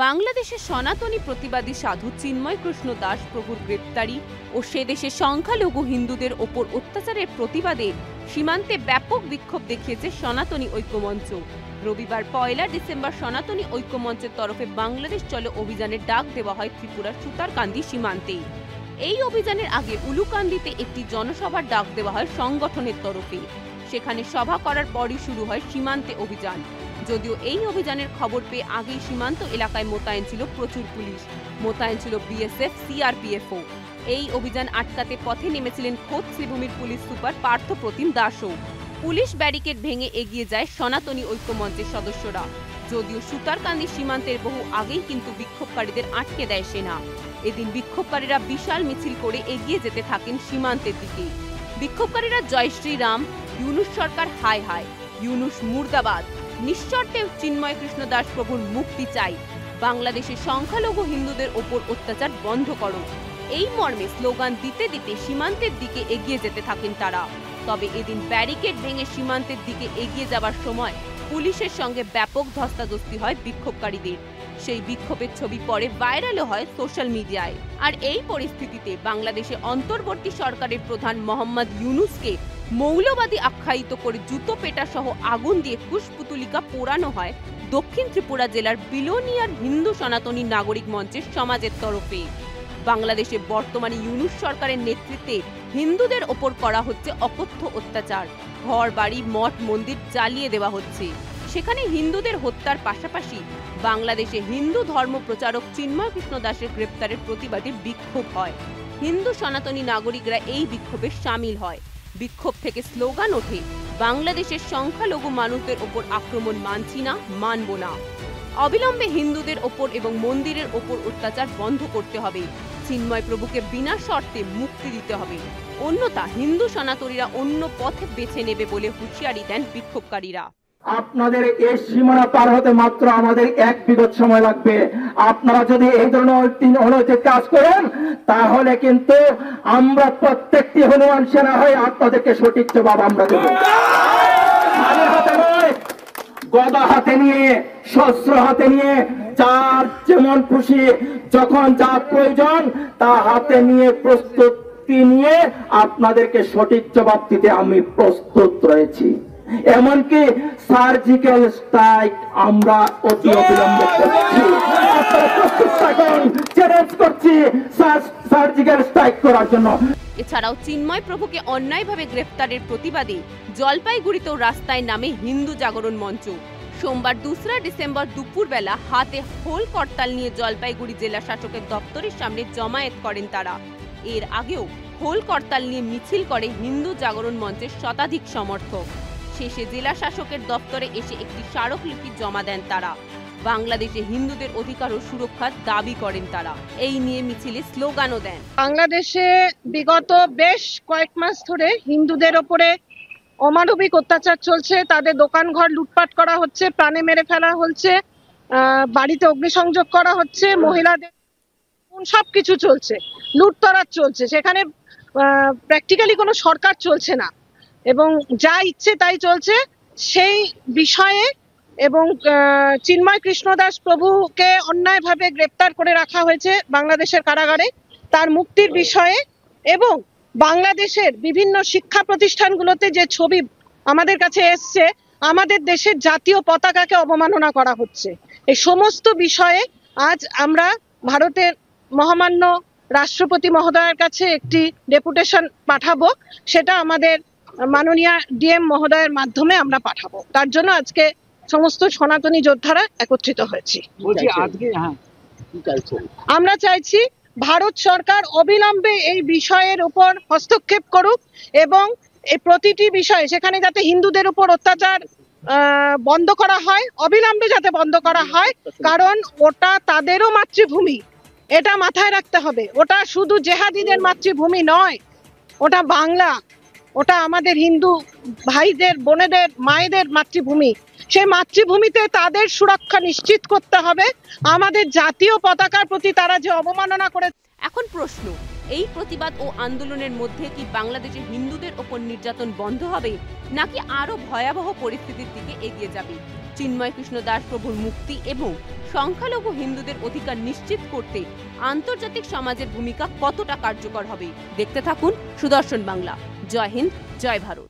বাংলাদেশের সনাতনী প্রতিবাদী সাধু চিন্ময় কৃষ্ণ দাস প্রভুর গ্রেপ্তারি ও সে দেশে সংখ্যালঘু হিন্দুদের ওপর অত্যাচারের প্রতিবাদে সীমান্তে ব্যাপক বিক্ষোভ দেখিয়েছে সনাতনী ঐক্যমঞ্চ। রবিবার 1 ডিসেম্বর সনাতনী ঐক্যমঞ্চের তরফে বাংলাদেশ চলো অভিযানের ডাক দেওয়া হয় ত্রিপুরার সুতারকান্দি সীমান্তে। এই অভিযানের আগে উলুকান্দিতে একটি জনসভার ডাক দেওয়া হয় সংগঠনের তরফে। সেখানে সভা করার পরই শুরু হয় সীমান্তে অভিযান। যদিও এই অভিযানের খবর পেয়ে আগেই সীমান্ত এলাকায় মোতায়েন ছিল প্রচুর পুলিশ, মোতায়েন ছিল বিএসএফ, সিআরপিএফও। এই অভিযান আটকাতে পথে নেমেছিলেন খোদ শ্রীভূমির পুলিশ সুপার পার্থ প্রতিম দাসও। পুলিশ ব্যারিকেড ভেঙে এগিয়ে যায় সনাতনী ঐক্যমঞ্চের সদস্যরা। যদিও সুতারকান্দি সীমান্তের বহু আগেই কিন্তু বিক্ষোভকারীদের আটকে দেয় সেনা। এদিন বিক্ষোভকারীরা বিশাল মিছিল করে এগিয়ে যেতে থাকেন সীমান্তের দিকে। বিক্ষোভকারীরা জয় শ্রীরাম, ইউনুস সরকার হায় হায়, ইউনুস মুর্দাবাদ, নিঃশর্তে চিন্ময় কৃষ্ণ দাস প্রভুর মুক্তি চাই, বাংলাদেশের সংখ্যালঘু হিন্দুদের ওপর অত্যাচার বন্ধ করো, এই মর্মে স্লোগান দিতে দিতে সীমান্তের দিকে এগিয়ে যেতে থাকেন তারা। তবে এদিন ব্যারিকেড ভেঙে সীমান্তের দিকে এগিয়ে যাবার সময় পুলিশের সঙ্গে ব্যাপক ধস্তাধস্তি হয় বিক্ষোভকারীদের। সেই বিক্ষোভের ছবি পরে ভাইরালও হয় সোশ্যাল মিডিয়ায়। আর এই পরিস্থিতিতে বাংলাদেশে অন্তর্বর্তী সরকারের প্রধান মোহাম্মদ ইউনুসকে মৌলবাদী আখ্যায়িত করে জুতো পেটা সহ আগুন দিয়ে কুশপুতুলিকা পোড়ানো হয় দক্ষিণ ত্রিপুরা জেলার বিলোনিয়ার হিন্দু সনাতনী নাগরিক মঞ্চের সমাজের তরফে। বাংলাদেশে বর্তমানে ইউনুস সরকারের নেতৃত্বে হিন্দুদের ওপর করা হচ্ছে অকথ্য অত্যাচার। ঘর বাড়ি মঠ মন্দির জ্বালিয়ে দেওয়া হচ্ছে। সেখানে হিন্দুদের হত্যার পাশাপাশি বাংলাদেশে হিন্দু ধর্ম প্রচারক চিন্ময় কৃষ্ণ দাসের গ্রেপ্তারের প্রতিবাদে বিক্ষোভ হয়। হিন্দু সনাতনী নাগরিকরা এই বিক্ষোভে সামিল হয়। বিক্ষোভ থেকে স্লোগান ওঠে, বাংলাদেশের সংখ্যালঘু মানুষদের ওপর আক্রমণ মানছি না, মানব না। অবিলম্বে হিন্দুদের ওপর এবং মন্দিরের ওপর অত্যাচার বন্ধ করতে হবে। চিন্ময় প্রভুকে বিনা শর্তে মুক্তি দিতে হবে, অন্যথা হিন্দু সনাতনীরা অন্য পথে বেছে নেবে বলে হুঁশিয়ারি দেন বিক্ষোভকারীরা। আপনাদের এই সীমানা পার হতে মাত্র আমাদের 1 বিগত সময় লাগবে। আপনারা যদি এই ধরনের অনৈতিক কাজ করেন তাহলে কিন্তু আমরা প্রত্যেকটি হনুমান সেনা হয়ে আপনাদেরকে সঠিক জবাব আমরা দেব। খালি হাতে নয়, গদা হাতে নিয়ে, শস্ত্র হাতে নিয়ে, যার যেমন খুশি যখন যা প্রয়োজন তা হাতে নিয়ে প্রস্তুতি নিয়ে আপনাদেরকে সঠিক জবাব দিতে আমি প্রস্তুত রয়েছি। এমনকি সার্জিক্যাল স্ট্রাইক আমরা অতি অবিলম্বে করছি। আপনারা প্রস্তুত থাকুন, চ্যালেঞ্জ করছি সার্জিক্যাল স্ট্রাইক করার জন্য। এছাড়াও চিন্ময় প্রভুকে অন্যায়ভাবে গ্রেফতারের প্রতিবাদে জলপাইগুড়িতেও রাস্তায় নামে হিন্দু জাগরণ মঞ্চ। সোমবার 2 ডিসেম্বর দুপুরবেলা হাতে হোল করতাল নিয়ে জলপাইগুড়ি জেলা শাসকের দপ্তরের সামনে জমায়েত করেন তারা। এর আগেও হোল করতাল নিয়ে মিছিল করে হিন্দু জাগরণ মঞ্চের শতাধিক সমর্থক। শেষে জেলা শাসকের দপ্তরে এসে একটি স্মারকলিপি জমা দেন তারা। বাংলাদেশে হিন্দুদের অধিকার ও সুরক্ষার দাবি করেন তারা। এই নিয়ে মিছিলে স্লোগানও দেন। বাংলাদেশে বিগত বেশ কয়েক মাস ধরে হিন্দুদের ওপরে অমানবিক অত্যাচার চলছে। তাদের দোকানঘর লুটপাট করা হচ্ছে, প্রাণে মেরে ফেলা হচ্ছে, বাড়িতে অগ্নিসংযোগ করা হচ্ছে, মহিলাদের সবকিছু চলছে, লুটতরাজ চলছে। সেখানে প্র্যাকটিক্যালি কোনো সরকার চলছে না এবং যা ইচ্ছে তাই চলছে। সেই বিষয়ে এবং চিন্ময় কৃষ্ণ দাস প্রভুকে অন্যায়ভাবে গ্রেপ্তার করে রাখা হয়েছে বাংলাদেশের কারাগারে, তার মুক্তির বিষয়ে এবং বাংলাদেশের বিভিন্ন শিক্ষা প্রতিষ্ঠানগুলোতে যে ছবি আমাদের কাছে এসছে, আমাদের দেশের জাতীয় পতাকাকে অবমাননা করা হচ্ছে, এই সমস্ত বিষয়ে আজ আমরা ভারতের মহামান্য রাষ্ট্রপতি মহোদয়ের কাছে একটি ডেপুটেশন পাঠাবো। সেটা আমাদের মাননীয় ডিএম মহোদয়ের মাধ্যমে আমরা পাঠাবো। তার জন্য আজকে সমস্ত সনাতনী যোদ্ধারা একত্রিত হয়েছি। আমরা চাইছি ভারত সরকার অবিলম্বে এই বিষয়ের উপর হস্তক্ষেপ করুক এবং এই প্রতিটি বিষয়ে সেখানে যাতে হিন্দুদের উপর অত্যাচার বন্ধ করা হয়, অবিলম্বে যাতে বন্ধ করা হয়, কারণ ওটা তাদেরও মাতৃভূমি, এটা মাথায় রাখতে হবে। ওটা শুধু জেহাদিদের মাতৃভূমি নয়, ওটা বাংলা, ওটা আমাদের হিন্দু ভাইদের, বোনেদের, মায়েদের মাতৃভূমি। সেই মাতৃভূমিতে তাদের সুরক্ষা নিশ্চিত করতে হবে। আমাদের জাতীয় পতাকার প্রতি তারা যে অবমাননা করে। এখন প্রশ্ন, এই প্রতিবাদ ও আন্দোলনের মধ্যে কি বাংলাদেশে হিন্দুদের ওপর নির্যাতন বন্ধ হবে নাকি আরো ভয়াবহ পরিস্থিতির দিকে এগিয়ে যাবে? চিন্ময় কৃষ্ণ দাস প্রভুর মুক্তি এবং সংখ্যালঘু হিন্দুদের অধিকার নিশ্চিত করতে আন্তর্জাতিক সমাজের ভূমিকা কতটা কার্যকর হবে। দেখতে থাকুন সুদর্শন বাংলা। জয় হিন্দ, জয় ভারত।